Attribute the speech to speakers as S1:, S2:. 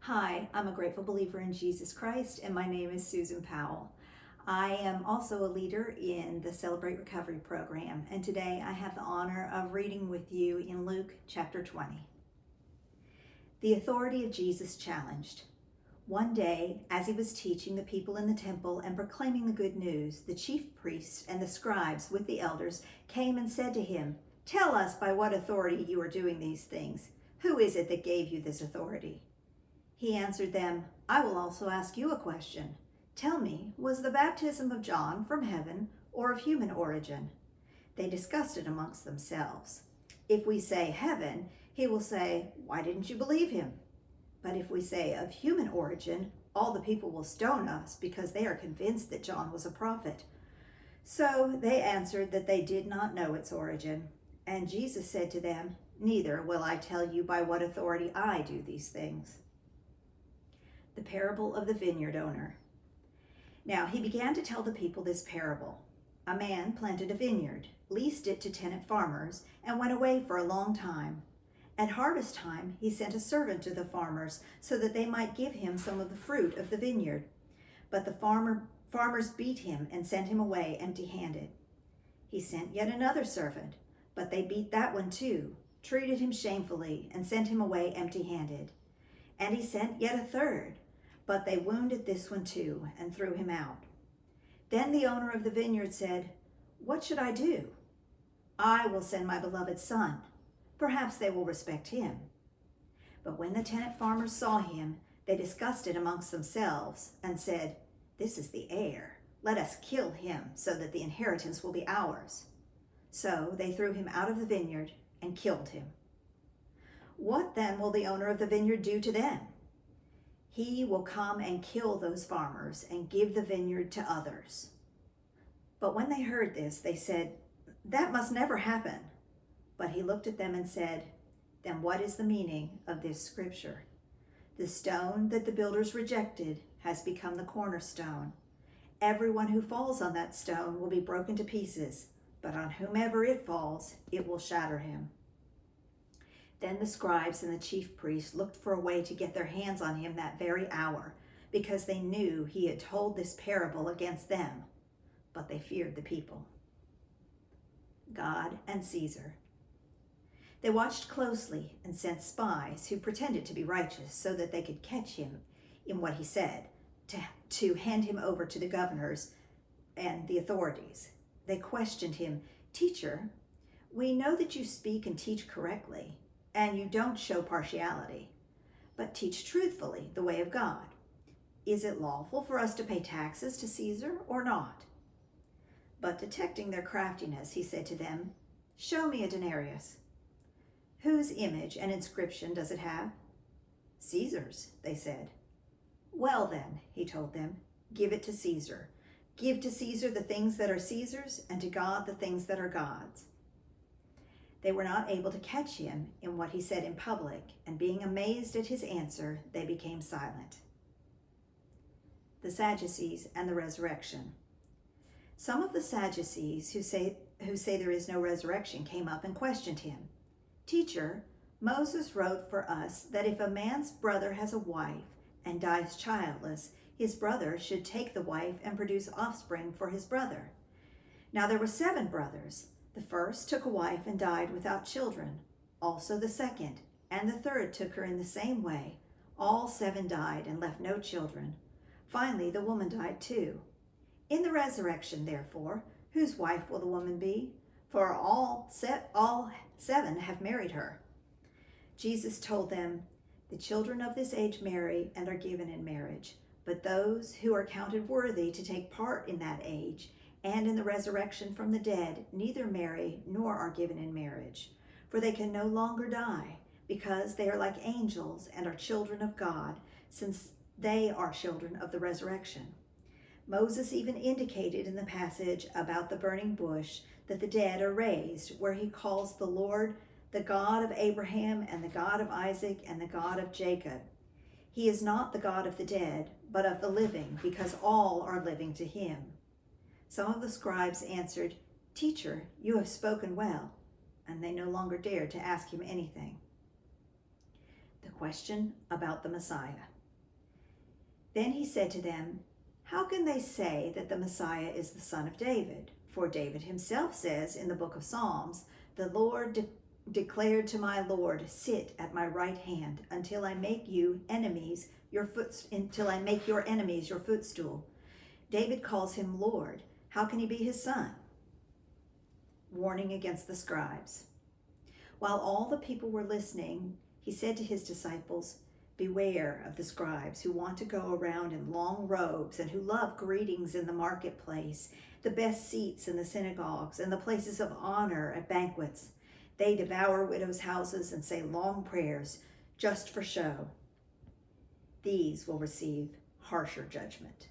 S1: Hi, I'm a grateful believer in Jesus Christ, and my name is Susan Powell. I am also a leader in the Celebrate Recovery program, and today I have the honor of reading with you in Luke chapter 20. The authority of Jesus challenged. One day, as he was teaching the people in the temple and proclaiming the good news, the chief priests and the scribes with the elders came and said to him, "Tell us by what authority you are doing these things. Who is it that gave you this authority?" He answered them, "I will also ask you a question. Tell me, was the baptism of John from heaven or of human origin?" They discussed it amongst themselves. If we say heaven, he will say, "Why didn't you believe him?" But if we say of human origin, all the people will stone us because they are convinced that John was a prophet. So they answered that they did not know its origin. And Jesus said to them, "Neither will I tell you by what authority I do these things." The parable of the vineyard owner. Now he began to tell the people this parable. A man planted a vineyard, leased it to tenant farmers, and went away for a long time. At harvest time, he sent a servant to the farmers so that they might give him some of the fruit of the vineyard. But the farmers beat him and sent him away empty-handed. He sent yet another servant, but they beat that one too, treated him shamefully, and sent him away empty-handed. And he sent yet a third, but they wounded this one too and threw him out. Then the owner of the vineyard said, "What should I do? I will send my beloved son. Perhaps they will respect him." But when the tenant farmers saw him, they discussed it amongst themselves and said, "This is the heir. Let us kill him so that the inheritance will be ours." So they threw him out of the vineyard and killed him. What then will the owner of the vineyard do to them? He will come and kill those farmers and give the vineyard to others. But when they heard this, they said, "That must never happen." But he looked at them and said, "Then what is the meaning of this scripture? The stone that the builders rejected has become the cornerstone. Everyone who falls on that stone will be broken to pieces, but on whomever it falls, it will shatter him." Then the scribes and the chief priests looked for a way to get their hands on him that very hour, because they knew he had told this parable against them, but they feared the people. God and Caesar. They watched closely and sent spies who pretended to be righteous so that they could catch him in what he said, to hand him over to the governors and the authorities. They questioned him, "Teacher, we know that you speak and teach correctly, and you don't show partiality, but teach truthfully the way of God. Is it lawful for us to pay taxes to Caesar or not?" But detecting their craftiness, he said to them, "Show me a denarius." "Whose image and inscription does it have?" "Caesar's," they said. "Well then," he told them, "give it to Caesar. Give to Caesar the things that are Caesar's, and to God the things that are God's." They were not able to catch him in what he said in public, and being amazed at his answer, they became silent. The Sadducees and the resurrection. Some of the Sadducees who say there is no resurrection came up and questioned him. "Teacher, Moses wrote for us that if a man's brother has a wife and dies childless, his brother should take the wife and produce offspring for his brother. Now there were 7 brothers. The first took a wife and died without children. Also the second and the third took her in the same way. All 7 died and left no children. Finally, the woman died too. In the resurrection, therefore, whose wife will the woman be? For all 7 have married her." Jesus told them, "The children of this age marry and are given in marriage, but those who are counted worthy to take part in that age and in the resurrection from the dead neither marry nor are given in marriage, for they can no longer die, because they are like angels and are children of God, since they are children of the resurrection." Moses even indicated in the passage about the burning bush that the dead are raised, where he calls the Lord the God of Abraham and the God of Isaac and the God of Jacob. He is not the God of the dead, but of the living, because all are living to him. Some of the scribes answered, "Teacher, you have spoken well," and they no longer dared to ask him anything. The question about the Messiah. Then he said to them, "How can they say that the Messiah is the son of David? For David himself says in the book of Psalms, 'The Lord declared to my Lord, sit at my right hand until I make your enemies your footstool.' David calls him Lord. How can he be his son?" Warning against the scribes. While all the people were listening, he said to his disciples, "Beware of the scribes who want to go around in long robes and who love greetings in the marketplace, the best seats in the synagogues, and the places of honor at banquets. They devour widows' houses and say long prayers just for show. These will receive harsher judgment."